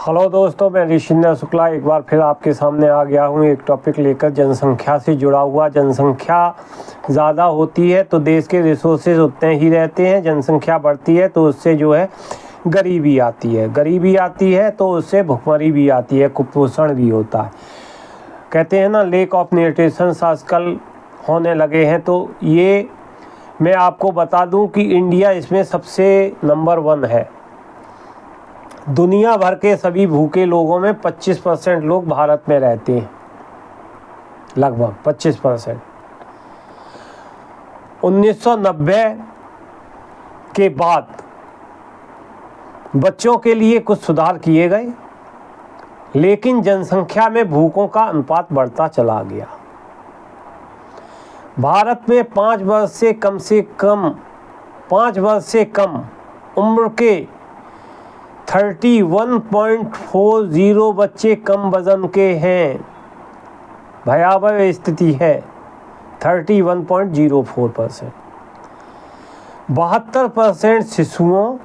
Hello दोस्तों, मैं ऋषिंदर शुक्ला एक बार फिर आपके सामने आ गया हूँ एक टॉपिक लेकर जनसंख्या से जुड़ा हुआ। जनसंख्या ज़्यादा होती है तो देश के रिसोर्सेज उतने ही रहते हैं। जनसंख्या बढ़ती है तो उससे जो है गरीबी आती है, गरीबी आती है तो उससे भुखमरी भी आती है, कुपोषण भी होता है। कहते हैं ना, लेक ऑफ न्यूट्रिशन आजकल होने लगे हैं। तो ये मैं आपको बता दूं कि इंडिया इसमें सबसे नंबर 1 है। दुनिया भर के सभी भूखे लोगों में 25% लोग भारत में रहते हैं, लगभग 25%। 1990 के बाद बच्चों के लिए कुछ सुधार किए गए, लेकिन जनसंख्या में भूखों का अनुपात बढ़ता चला गया। भारत में 5 वर्ष से कम उम्र के 31.40 बच्चे कम वजन के हैं। भयावह स्थिति है। 31.04%। 72% शिशुओं,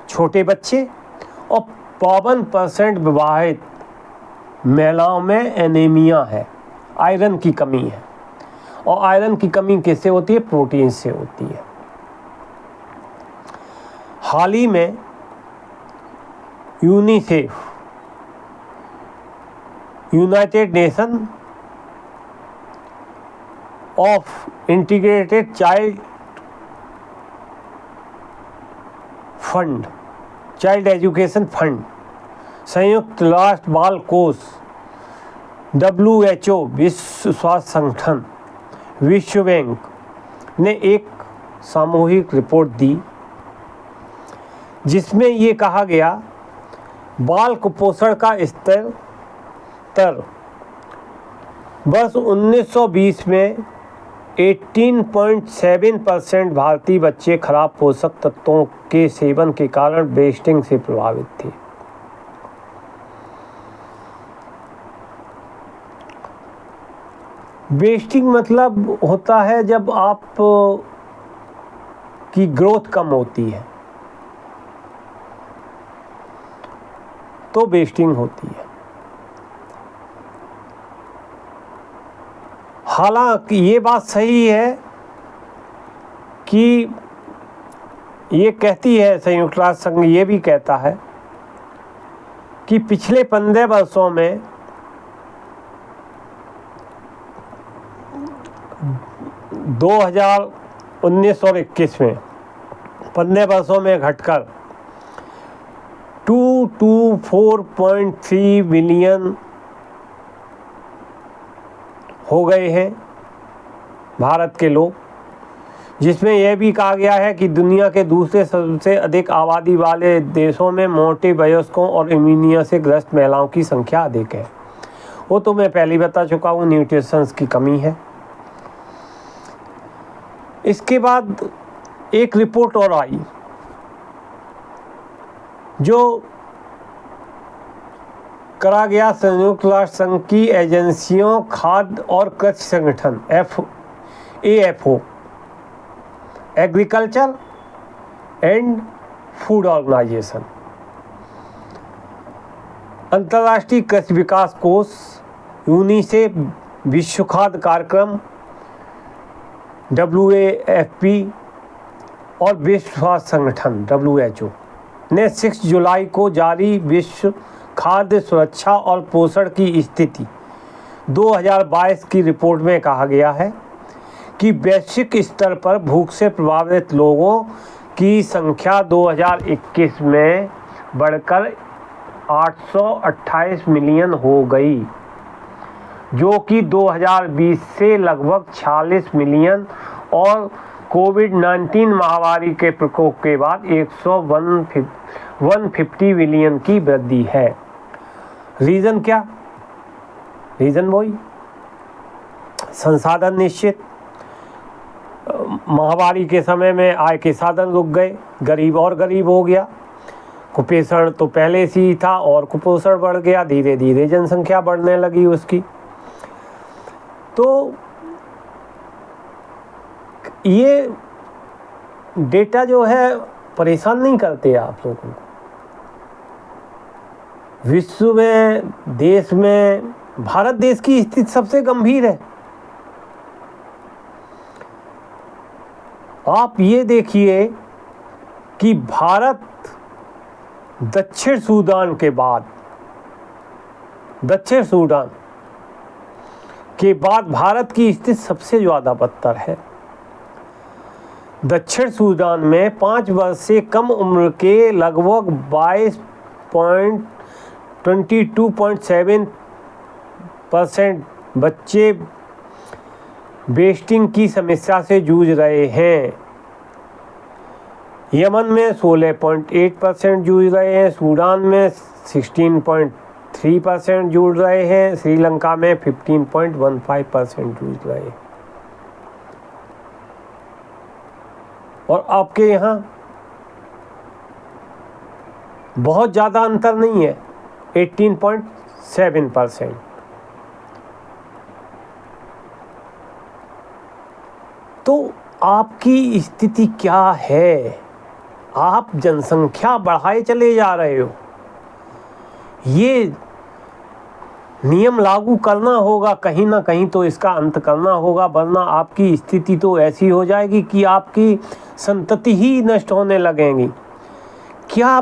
छोटे बच्चे और 52% विवाहित महिलाओं में एनीमिया है, आयरन की कमी है। और आयरन की कमी किससे होती है? प्रोटीन से होती है। हाल ही में UNICEF, United nation of integrated child fund, child education fund, संयुक्त राष्ट्र बाल कोष, WHO, विश्व स्वास्थ्य संगठन, विश्व बैंक ने एक सामूहिक रिपोर्ट दी जिसमें ये कहा गया बाल कुपोषण का स्तर वर्ष 1920 में 18.7% भारतीय बच्चे खराब पोषक तत्वों के सेवन के कारण वेस्टिंग से प्रभावित थे। वेस्टिंग मतलब होता है जब आप की ग्रोथ कम होती है तो वेस्टिंग होती है। हालांकि ये बात सही है कि ये कहती है संयुक्त राष्ट्र संघ, ये भी कहता है कि पिछले 15 वर्षों में 2019 और 21 में 15 वर्षों में घटकर 224.3 मिलियन हो गए हैं भारत के लोग, जिसमें यह भी कहा गया है कि दुनिया के दूसरे सबसे अधिक आबादी वाले देशों में मोटे वयस्कों और एनीमिया से ग्रस्त महिलाओं की संख्या अधिक है। वो तो मैं पहले ही बता चुका हूँ, न्यूट्रिशन की कमी है। इसके बाद एक रिपोर्ट और आई जो करा गया संयुक्त राष्ट्र संघ की एजेंसियों, खाद्य और कृषि संगठन AFO, agriculture and food organization, अंतर्राष्ट्रीय कृषि विकास कोष, यूनिसेफ, विश्व खाद्य कार्यक्रम WFP और विश्व स्वास्थ्य संगठन WHO ने 6 जुलाई को जारी विश्व खाद्य सुरक्षा और पोषण की स्थिति 2022 की रिपोर्ट में कहा गया है कि वैश्विक स्तर पर भूख से प्रभावित लोगों की संख्या 2021 में बढ़कर 828 मिलियन हो गई, जो कि 2020 से लगभग 46 मिलियन और कोविड-19 महामारी के प्रकोप के बाद 150 मिलियन की वृद्धि है। रीज़न क्या? रीज़न वही, संसाधन निश्चित, महामारी के समय में आय के साधन रुक गए, गरीब और गरीब हो गया, कुपोषण तो पहले से ही था और कुपोषण बढ़ गया, धीरे धीरे जनसंख्या बढ़ने लगी उसकी। तो ये डेटा जो है परेशान नहीं करते आप लोगों को। विश्व में, देश में भारत देश की स्थिति सबसे गंभीर है। आप ये देखिए कि भारत दक्षिण सूडान के बाद भारत की स्थिति सबसे ज़्यादा बदतर है। दक्षिण सूडान में 5 वर्ष से कम उम्र के लगभग 22.7% बच्चे वेस्टिंग की समस्या से जूझ रहे हैं। यमन में 16.8% जूझ रहे हैं, सूडान में 16.3% जूझ रहे हैं, श्रीलंका में 15.15% जूझ रहे हैं। और आपके यहाँ बहुत ज़्यादा अंतर नहीं है, 18.7%। तो आपकी स्थिति क्या है? आप जनसंख्या बढ़ाए चले जा रहे हो। ये नियम लागू करना होगा, कहीं ना कहीं तो इसका अंत करना होगा, वरना आपकी स्थिति तो ऐसी हो जाएगी कि आपकी संतति ही नष्ट होने लगेंगी। क्या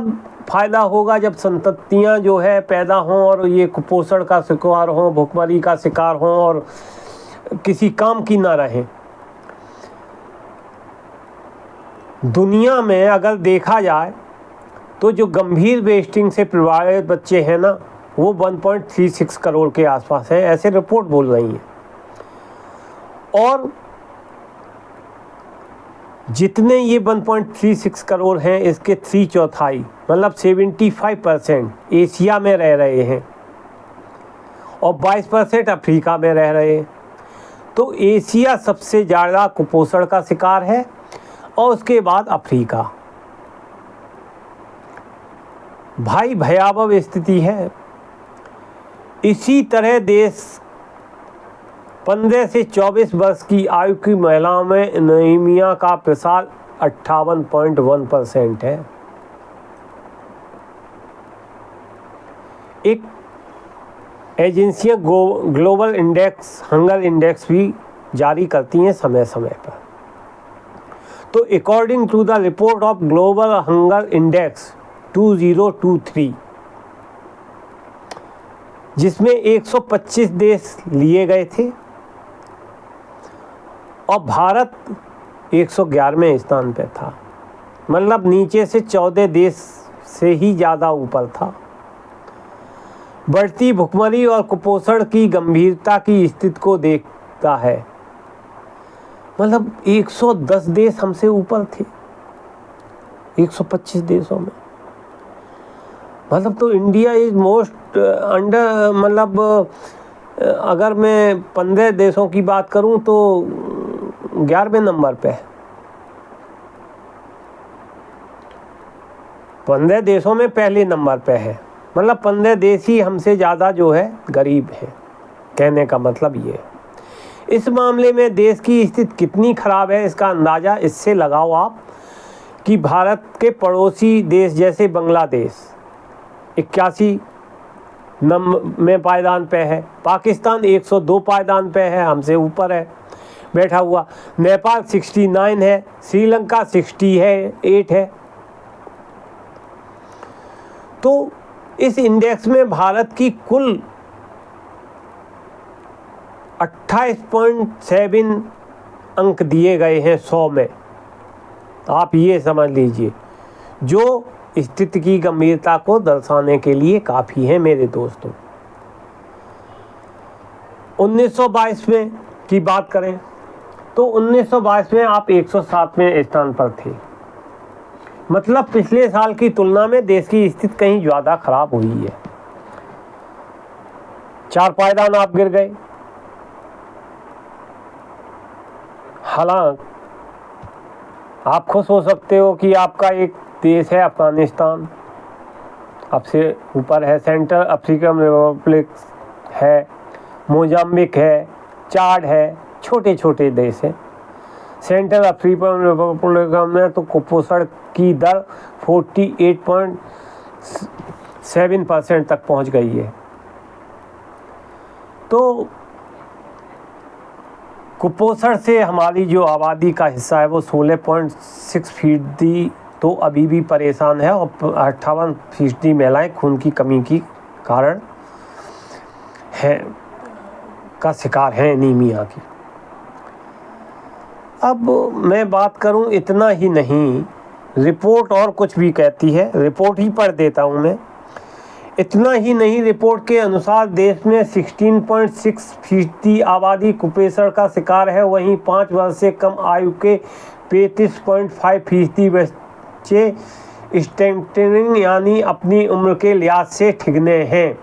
फ़ायदा होगा जब संततियां जो है पैदा हों और ये कुपोषण का शिकार हों, भुखमरी का शिकार हों और किसी काम की ना रहें। दुनिया में अगर देखा जाए तो जो गंभीर वेस्टिंग से प्रभावित बच्चे हैं ना, वो 1.36 करोड़ के आसपास है, ऐसे रिपोर्ट बोल रही है। और जितने ये 1.36 करोड़ हैं, इसके 3/4 मतलब 75% एशिया में रह रहे हैं और 22% अफ्रीका में रह रहे हैं। तो एशिया सबसे ज़्यादा कुपोषण का शिकार है और उसके बाद अफ्रीका। भाई भयावह स्थिति है। इसी तरह देश 15 से 24 वर्ष की आयु की महिलाओं में एनीमिया का प्रसार 58.1% है। एक एजेंसियां ग्लोबल इंडेक्स, हंगर इंडेक्स भी जारी करती हैं समय समय पर। तो according to the report of global hunger index 2023, जिसमें 125 देश लिए गए थे और भारत 111वें स्थान पे था, मतलब नीचे से 14 देश से ही ज़्यादा ऊपर था। बढ़ती भुखमरी और कुपोषण की गंभीरता की स्थिति को देखता है, मतलब 110 देश हमसे ऊपर थे 125 देशों में। मतलब तो इंडिया इज मोस्ट अंडर, मतलब अगर मैं 15 देशों की बात करूं तो 11वें नंबर पे है। 15 देशों में पहले नंबर पे है, मतलब 15 देश ही हमसे ज़्यादा जो है गरीब है। कहने का मतलब ये है। इस मामले में देश की स्थिति कितनी खराब है, इसका अंदाज़ा इससे लगाओ आप कि भारत के पड़ोसी देश जैसे बांग्लादेश 81 नंबर में पायदान पे है, पाकिस्तान 102 पायदान पे है, हमसे ऊपर है बैठा हुआ, नेपाल 69 है, श्रीलंका 68 है। तो इस इंडेक्स में भारत की कुल 28.7 अंक दिए गए हैं 100 में। आप ये समझ लीजिए, जो स्थिति की गंभीरता को दर्शाने के लिए काफ़ी है मेरे दोस्तों। 1922 में की बात करें तो 1922 में आप 107वें स्थान पर थे, मतलब पिछले साल की तुलना में देश की स्थिति कहीं ज़्यादा खराब हुई है। 4 पायदान आप गिर गए। हालांकि आप खुश हो सकते हो कि आपका एक देश है अफगानिस्तान आपसे ऊपर है, सेंट्रल अफ्रीकन रिपब्लिक है, मोजाम्बिक है, चाड है, छोटे छोटे देश हैं। सेंट्रल अफ्रीकन रिपब्लिक में तो कुपोषण की दर 7% तक पहुंच गई है। तो कुपोषण से हमारी जो आबादी का हिस्सा है वो 16.6% तो अभी भी परेशान है, और 58% महिलाएं खून की कमी की कारण है का शिकार हैं एनीमिया की। अब मैं बात करूं, इतना ही नहीं, रिपोर्ट और कुछ भी कहती है, रिपोर्ट ही पढ़ देता हूं मैं। इतना ही नहीं, रिपोर्ट के अनुसार देश में 16.6% आबादी कुपोषण का शिकार है। वहीं 5 वर्ष से कम आयु के 35.5% बच्चे स्टैटिन यानी अपनी उम्र के लिहाज से ठिगने हैं।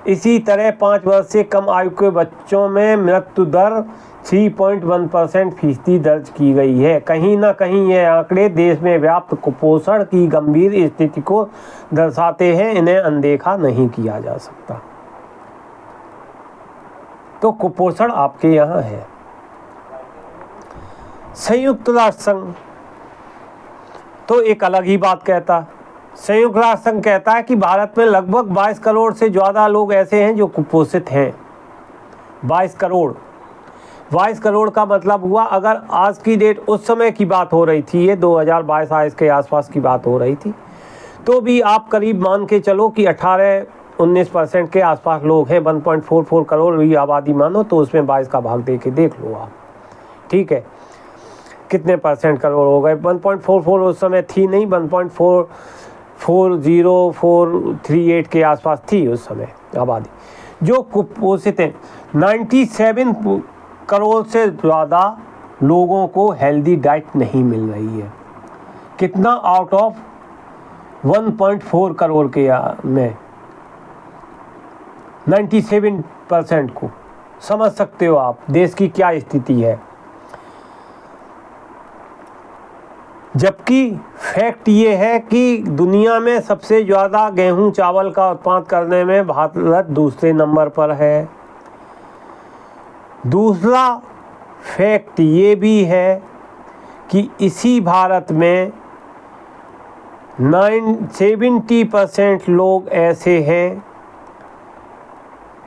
इसी तरह 5 वर्ष से कम आयु के बच्चों में मृत्यु दर 3.1% दर्ज की गई है। कहीं ना कहीं ये आंकड़े देश में व्याप्त कुपोषण की गंभीर स्थिति को दर्शाते हैं, इन्हें अनदेखा नहीं किया जा सकता। तो कुपोषण आपके यहाँ है। संयुक्त राष्ट्र संघ तो एक अलग ही बात कहता। संयुक्त राष्ट्र संघ कहता है कि भारत में लगभग 22 करोड़ से ज़्यादा लोग ऐसे हैं जो कुपोषित हैं। 22 करोड़ का मतलब हुआ, अगर आज की डेट, उस समय की बात हो रही थी, ये 2022 के आसपास की बात हो रही थी, तो भी आप करीब मान के चलो कि 18-19% के आसपास लोग हैं। 1.44 करोड़ भी आबादी मानो तो उसमें 22 का भाग दे के देख लो आप, ठीक है, कितने परसेंट करोड़ हो गए। 1.44 उस समय थी नहीं, 1.40438 के आसपास थी उस समय आबादी जो कुपोषित है। 97 करोड़ से ज़्यादा लोगों को हेल्दी डाइट नहीं मिल रही है। कितना आउट ऑफ 1.4 करोड़ के में 97% को, समझ सकते हो आप देश की क्या स्थिति है। जबकि फैक्ट ये है कि दुनिया में सबसे ज़्यादा गेहूं चावल का उत्पादन करने में भारत दूसरे नंबर पर है। दूसरा फैक्ट ये भी है कि इसी भारत में 70% लोग ऐसे हैं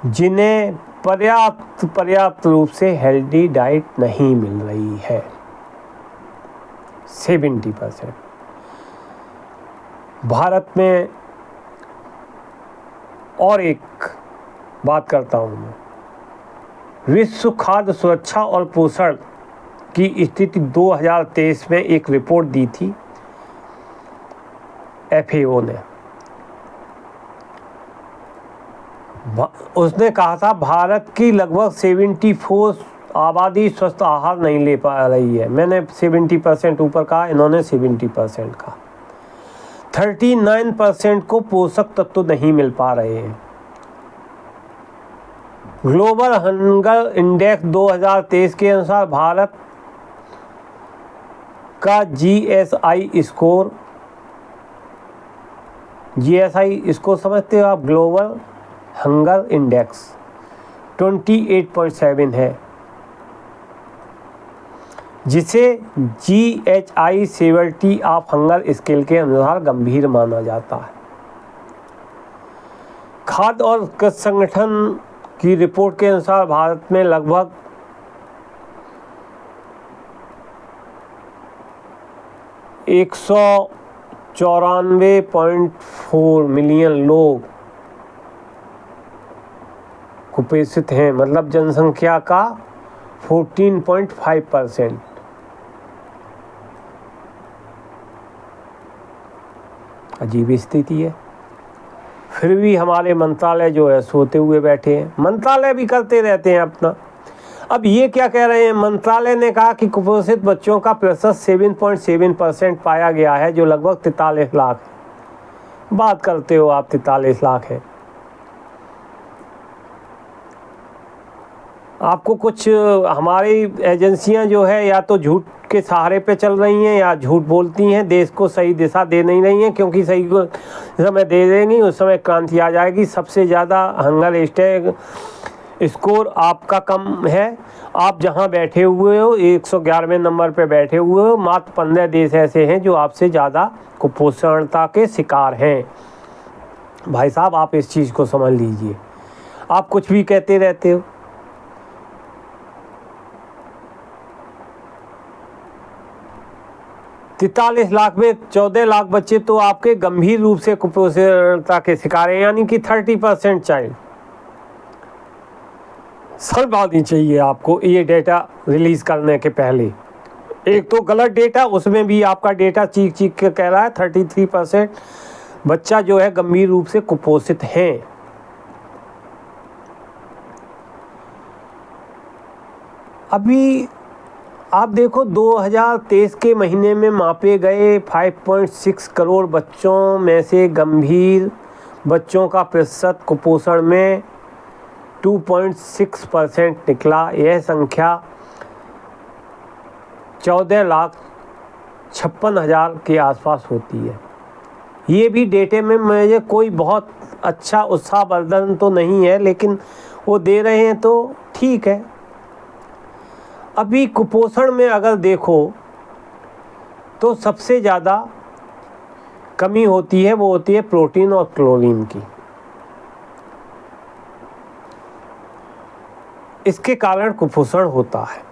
जिन्हें पर्याप्त रूप से हेल्दी डाइट नहीं मिल रही है। 70% भारत में। और एक बात करता हूँ मैं, विश्व खाद्य सुरक्षा और पोषण की स्थिति 2023 में एक रिपोर्ट दी थी FAO ने। उसने कहा था भारत की लगभग 74 आबादी स्वस्थ आहार नहीं ले पा रही है। मैंने 70% ऊपर कहा, इन्होंने 70% कहा। 39% को पोषक तत्व नहीं मिल पा रहे हैं। ग्लोबल हंगर इंडेक्स 2023 के अनुसार भारत का GSI स्कोर समझते हो आप? ग्लोबल हंगर इंडेक्स 28.7 है, जिसे GHI severity of hunger scale के अनुसार गंभीर माना जाता है। खाद्य और कृषि संगठन की रिपोर्ट के अनुसार भारत में लगभग 194.4 मिलियन लोग कुपोषित हैं, मतलब जनसंख्या का 14.5%। अजीब स्थिति है। फिर भी हमारे मंत्रालय जो है सोते हुए बैठे हैं। मंत्रालय भी करते रहते हैं अपना। अब ये क्या कह रहे हैं? मंत्रालय ने कहा कि कुपोषित बच्चों का प्रतिशत 7.7% पाया गया है, जो लगभग 43 लाख। बात करते हो आप, 43 लाख है। आपको कुछ हमारी एजेंसियां जो है या तो झूठ के सहारे पे चल रही हैं या झूठ बोलती हैं, देश को सही दिशा दे नहीं रही हैं, क्योंकि सही समय दे देंगी उस समय क्रांति आ जाएगी। सबसे ज़्यादा हंगर स्कोर आपका कम है। आप जहां बैठे हुए हो 111वें नंबर पे बैठे हुए हो। मात्र 15 देश ऐसे हैं जो आपसे ज़्यादा कुपोषणता के शिकार हैं। भाई साहब आप इस चीज़ को समझ लीजिए, आप कुछ भी कहते रहते हो। तैतालीस लाख में 14 लाख बच्चे तो आपके गंभीर रूप से कुपोषणता के शिकार हैं, यानी कि 30% चाइल्ड। शर्म आनी चाहिए आपको ये डेटा रिलीज करने के पहले। एक तो गलत डेटा, उसमें भी आपका डेटा चीख चीख के कह रहा है 33% बच्चा जो है गंभीर रूप से कुपोषित हैं। अभी आप देखो 2023 के महीने में मापे गए 5.6 करोड़ बच्चों में से गंभीर बच्चों का प्रतिशत कुपोषण में 2.6% निकला। यह संख्या 14,56,000 के आसपास होती है। ये भी डेटे में मुझे कोई बहुत अच्छा उत्साहवर्धन तो नहीं है, लेकिन वो दे रहे हैं तो ठीक है। अभी कुपोषण में अगर देखो तो सबसे ज़्यादा कमी होती है, वो होती है प्रोटीन और क्लोरीन की। इसके कारण कुपोषण होता है।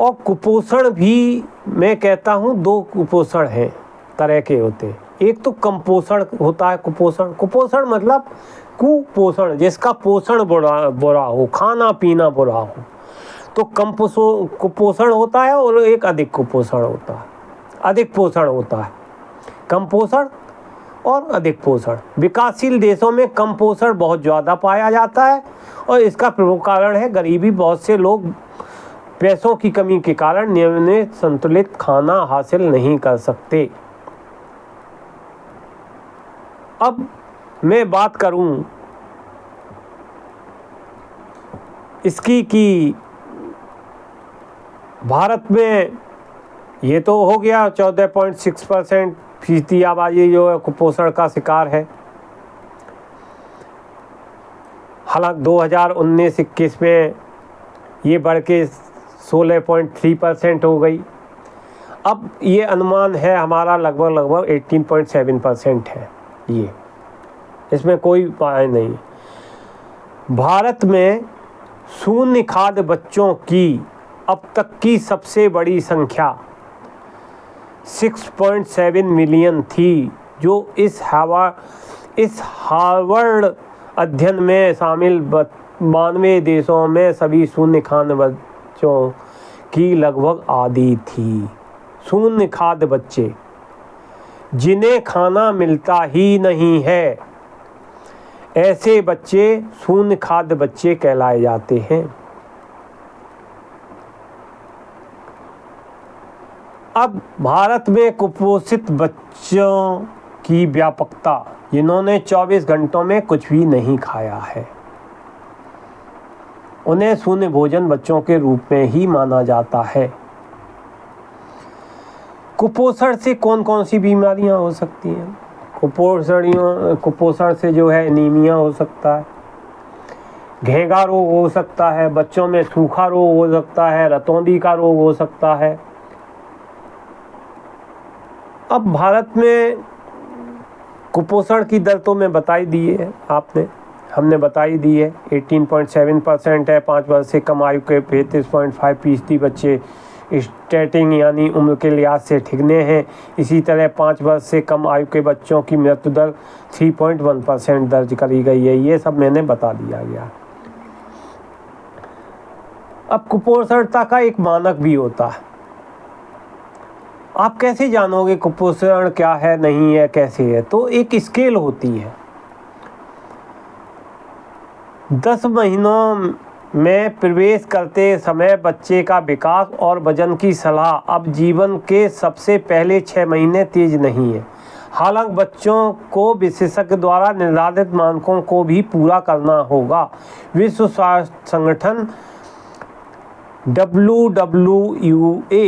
और कुपोषण भी मैं कहता हूँ दो कुपोषण हैं, तरह के होते हैं। एक तो कमपोषण होता है। कुपोषण मतलब कुपोषण, जिसका पोषण बुरा हो, खाना पीना बुरा हो, तो कुपोषण होता है। और एक अधिक कुपोषण होता है, अधिक पोषण होता है। कम पोषण और अधिक पोषण। विकासशील देशों में कम पोषण बहुत ज़्यादा पाया जाता है और इसका प्रमुख कारण है गरीबी। बहुत से लोग पैसों की कमी के कारण नियमित संतुलित खाना हासिल नहीं कर सकते। अब मैं बात करूं इसकी कि भारत में ये तो हो गया 14.6% फीसदी आबादी जो है कुपोषण का शिकार है। हालांकि 2019-21 में ये बढ़ के 16.3% हो गई। अब ये अनुमान है हमारा लगभग 18.7% है। ये इसमें कोई उपाय नहीं। भारत में शून्य खाद्य बच्चों की अब तक की सबसे बड़ी संख्या 6.7 मिलियन थी, जो इस हार्वर्ड अध्ययन में शामिल 92 देशों में सभी शून्य खाद्य बच्चों की लगभग आधी थी। शून्य खाद्य बच्चे जिन्हें खाना मिलता ही नहीं है, ऐसे बच्चे शून्य खाद्य बच्चे कहलाए जाते हैं। अब भारत में कुपोषित बच्चों की व्यापकता, जिन्होंने 24 घंटों में कुछ भी नहीं खाया है, उन्हें शून्य भोजन बच्चों के रूप में ही माना जाता है। कुपोषण से कौन कौन सी बीमारियां हो सकती हैं? कुपोषण से जो है एनीमिया हो सकता है, घेंगा रोग हो सकता है, बच्चों में सूखा रोग हो सकता है, रतौंधी का रोग हो सकता है। अब भारत में कुपोषण की दर तो मैं बताई दी है, हमने बताई दी है। 18.7% है। 5 वर्ष से कम आयु के 35.5% बच्चे स्टेटिंग यानी उम्र के लिहाज से ठिगने हैं। इसी तरह 5 वर्ष से कम आयु के बच्चों की मृत्यु दर 3.1% दर्ज करी गई है। ये सब मैंने बता दिया गया। अब कुपोषणता का एक मानक भी होता है। आप कैसे जानोगे कुपोषण क्या है, नहीं है, कैसे है? तो एक स्केल होती है। 10 महीनों में प्रवेश करते समय बच्चे का विकास और वजन की सलाह अब जीवन के सबसे पहले 6 महीने तेज नहीं है। हालांकि बच्चों को विशेषज्ञ द्वारा निर्धारित मानकों को भी पूरा करना होगा। विश्व स्वास्थ्य संगठन WWA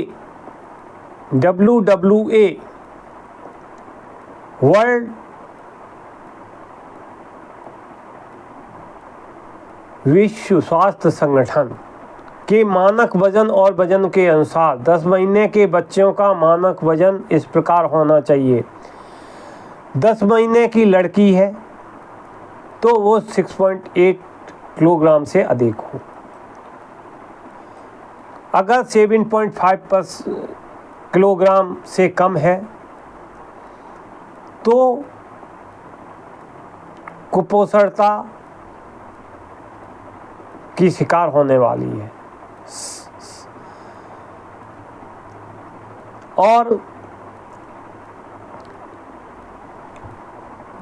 वर्ल्ड विश्व स्वास्थ्य संगठन के मानक वजन और वजन के अनुसार 10 महीने के बच्चों का मानक वजन इस प्रकार होना चाहिए: 10 महीने की लड़की है तो वो 6.8 किलोग्राम से अधिक हो। अगर 7.5 किलोग्राम से कम है तो कुपोषणता की शिकार होने वाली है। और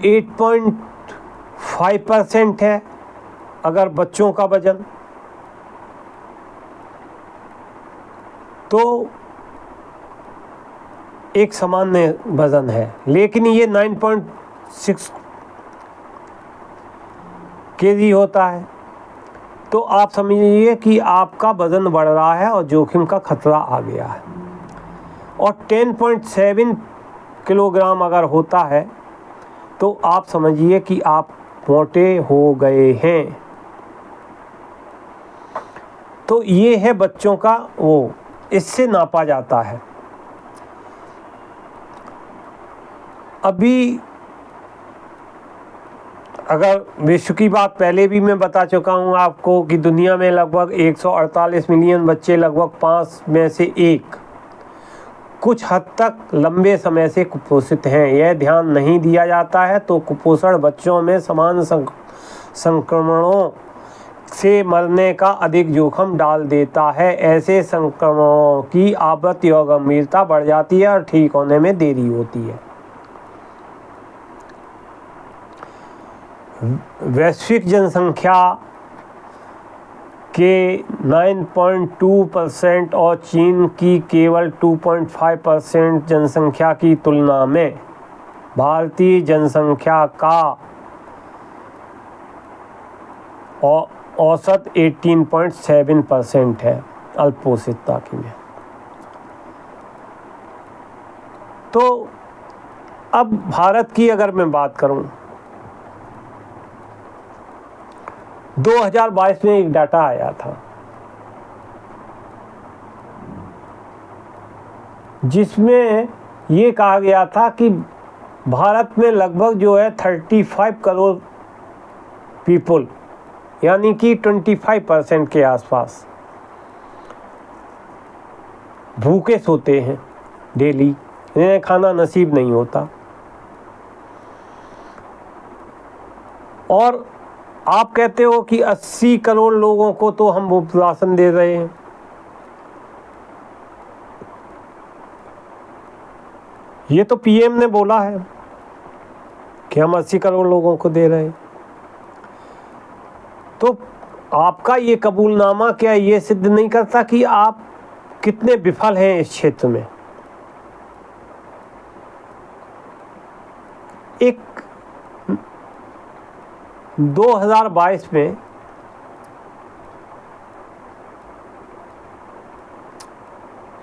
8.5% है अगर बच्चों का वजन, तो एक सामान्य वजन है। लेकिन ये 9.6 केजी होता है तो आप समझिए कि आपका वजन बढ़ रहा है और जोखिम का खतरा आ गया है। और 10.7 किलोग्राम अगर होता है तो आप समझिए कि आप मोटे हो गए हैं। तो ये है बच्चों का वो, इससे नापा जाता है। अभी अगर विश्व की बात पहले भी मैं बता चुका हूँ आपको कि दुनिया में लगभग 148 मिलियन बच्चे, लगभग 5 में से 1 कुछ हद तक लंबे समय से कुपोषित हैं। यह ध्यान नहीं दिया जाता है तो कुपोषण बच्चों में समान संक्रमणों से मरने का अधिक जोखिम डाल देता है। ऐसे संक्रमणों की आवृत्ति और गंभीरता बढ़ जाती है और ठीक होने में देरी होती है। वैश्विक जनसंख्या के 9.2% और चीन की केवल 2.5% जनसंख्या की तुलना में भारतीय जनसंख्या का औसत 18.7% है अल्पोषितता की में। तो अब भारत की अगर मैं बात करूं, 2022 में एक डाटा आया था जिसमें ये कहा गया था कि भारत में लगभग जो है 35 करोड़ पीपल, यानी कि 25% के आसपास भूखे सोते हैं डेली, इन्हें खाना नसीब नहीं होता। और आप कहते हो कि 80 करोड़ लोगों को तो हम मुफ्त राशन दे रहे हैं। ये तो पीएम ने बोला है कि हम 80 करोड़ लोगों को दे रहे हैं। तो आपका ये कबूलनामा क्या ये सिद्ध नहीं करता कि आप कितने विफल हैं इस क्षेत्र में? एक 2022 में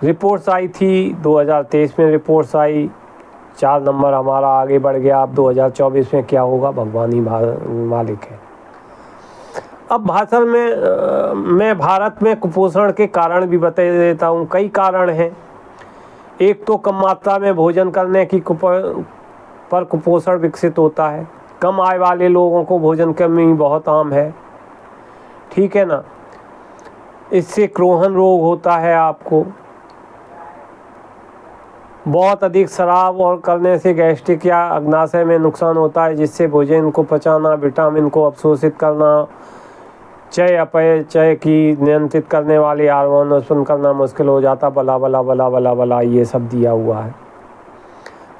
रिपोर्ट्स आई थी, 2023 में रिपोर्ट्स आई, 4 नंबर हमारा आगे बढ़ गया। अब 2024 में क्या होगा भगवान ही मालिक है। अब भाषण में मैं भारत में कुपोषण के कारण भी बता देता हूँ। कई कारण हैं। एक तो कम मात्रा में भोजन करने की पर कुपोषण विकसित होता है। कम आय वाले लोगों को भोजन कमी बहुत आम है, ठीक है ना। इससे क्रोहन रोग होता है आपको। बहुत अधिक शराब और करने से गैस्ट्रिक या अग्नाशय में नुकसान होता है, जिससे भोजन को पचाना, विटामिन को अवशोषित करना, चय अपचय की नियंत्रित करने वाले हार्मोन उत्पन्न करना मुश्किल हो जाता। बला बला बला बला बला ये सब दिया हुआ है।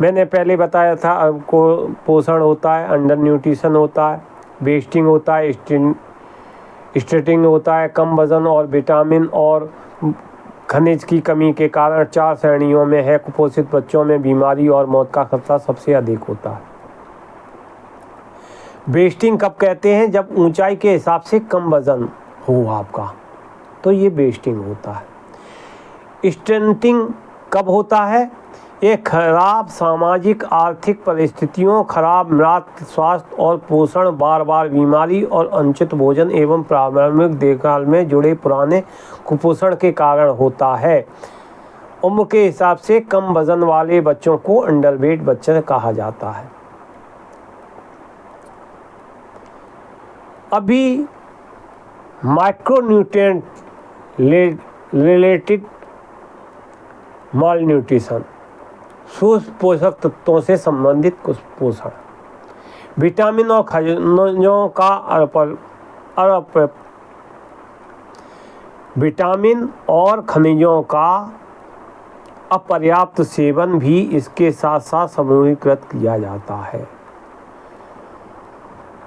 मैंने पहले बताया था आपको, पोषण होता है, अंडर न्यूट्रिशन होता है, वेस्टिंग होता है, स्ट्रेटिंग होता है, कम वजन और विटामिन और खनिज की कमी के कारण 4 श्रेणियों में है। कुपोषित बच्चों में बीमारी और मौत का खतरा सबसे अधिक होता है। वेस्टिंग कब कहते हैं? जब ऊंचाई के हिसाब से कम वजन हो आपका, तो ये वेस्टिंग होता है। स्टंटिंग कब होता है? ये खराब सामाजिक आर्थिक परिस्थितियों, खराब मातृ स्वास्थ्य और पोषण, बार बार बीमारी और अनुचित भोजन एवं प्रारंभिक देखभाल में जुड़े पुराने कुपोषण के कारण होता है। उम्र के हिसाब से कम वजन वाले बच्चों को अंडरवेट बच्चे कहा जाता है। अभी माइक्रोन्यूट्रिएंट रिलेटेड मालन्यूट्रिशन, सूक्ष्म पोषक तत्वों से संबंधित कुपोषण, विटामिन और खनिजों का विटामिन और खनिजों का अपर्याप्त सेवन भी इसके साथ साथ समूहीकृत किया जाता है।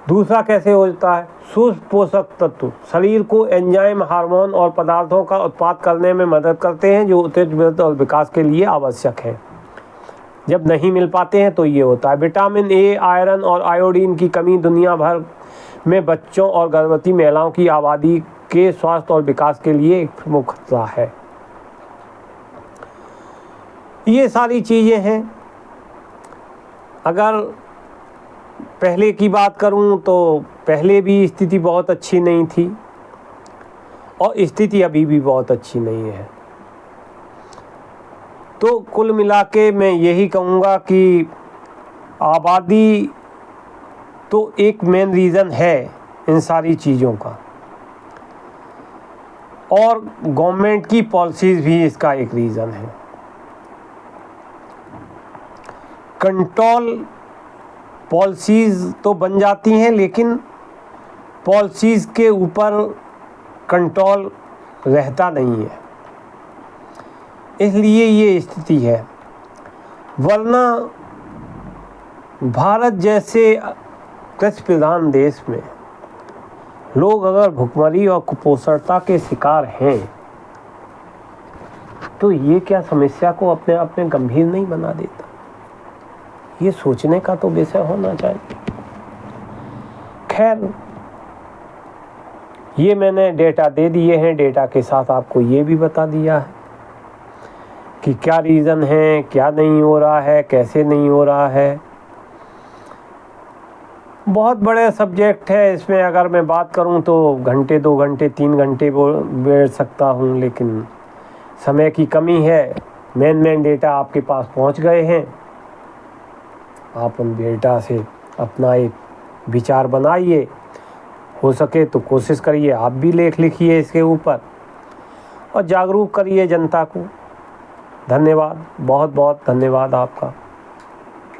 दूसरा कैसे होता है? सूक्ष्म पोषक तत्व शरीर को एंजाइम, हार्मोन और पदार्थों का उत्पाद करने में मदद करते हैं जो उत्तेजित वृद्धि और विकास के लिए आवश्यक है। जब नहीं मिल पाते हैं तो ये होता है। विटामिन ए, आयरन और आयोडीन की कमी दुनिया भर में बच्चों और गर्भवती महिलाओं की आबादी के स्वास्थ्य और विकास के लिए एक प्रमुख खतरा है। ये सारी चीज़ें हैं। अगर पहले की बात करूं तो पहले भी स्थिति बहुत अच्छी नहीं थी और स्थिति अभी भी बहुत अच्छी नहीं है। तो कुल मिला के मैं यही कहूँगा कि आबादी तो एक मेन रीज़न है इन सारी चीज़ों का, और गवर्नमेंट की पॉलिसीज़ भी इसका एक रीज़न है। कंट्रोल पॉलिसीज़ तो बन जाती हैं लेकिन पॉलिसीज़ के ऊपर कंट्रोल रहता नहीं है, इसलिए ये स्थिति है। वरना भारत जैसे कृषि प्रधान देश में लोग अगर भुखमरी और कुपोषणता के शिकार हैं तो ये क्या समस्या को अपने आप में गंभीर नहीं बना देता? ये सोचने का तो विषय होना चाहिए। खैर, ये मैंने डेटा दे दिए हैं। डेटा के साथ आपको ये भी बता दिया है कि क्या रीज़न है, क्या नहीं हो रहा है, कैसे नहीं हो रहा है। बहुत बड़े सब्जेक्ट है, इसमें अगर मैं बात करूं तो घंटे, 2 घंटे, 3 घंटे बैठ सकता हूं, लेकिन समय की कमी है। मेन डेटा आपके पास पहुंच गए हैं। आप उन डेटा से अपना एक विचार बनाइए, हो सके तो कोशिश करिए आप भी लेख लिखिए इसके ऊपर और जागरूक करिए जनता को। धन्यवाद, बहुत बहुत धन्यवाद आपका।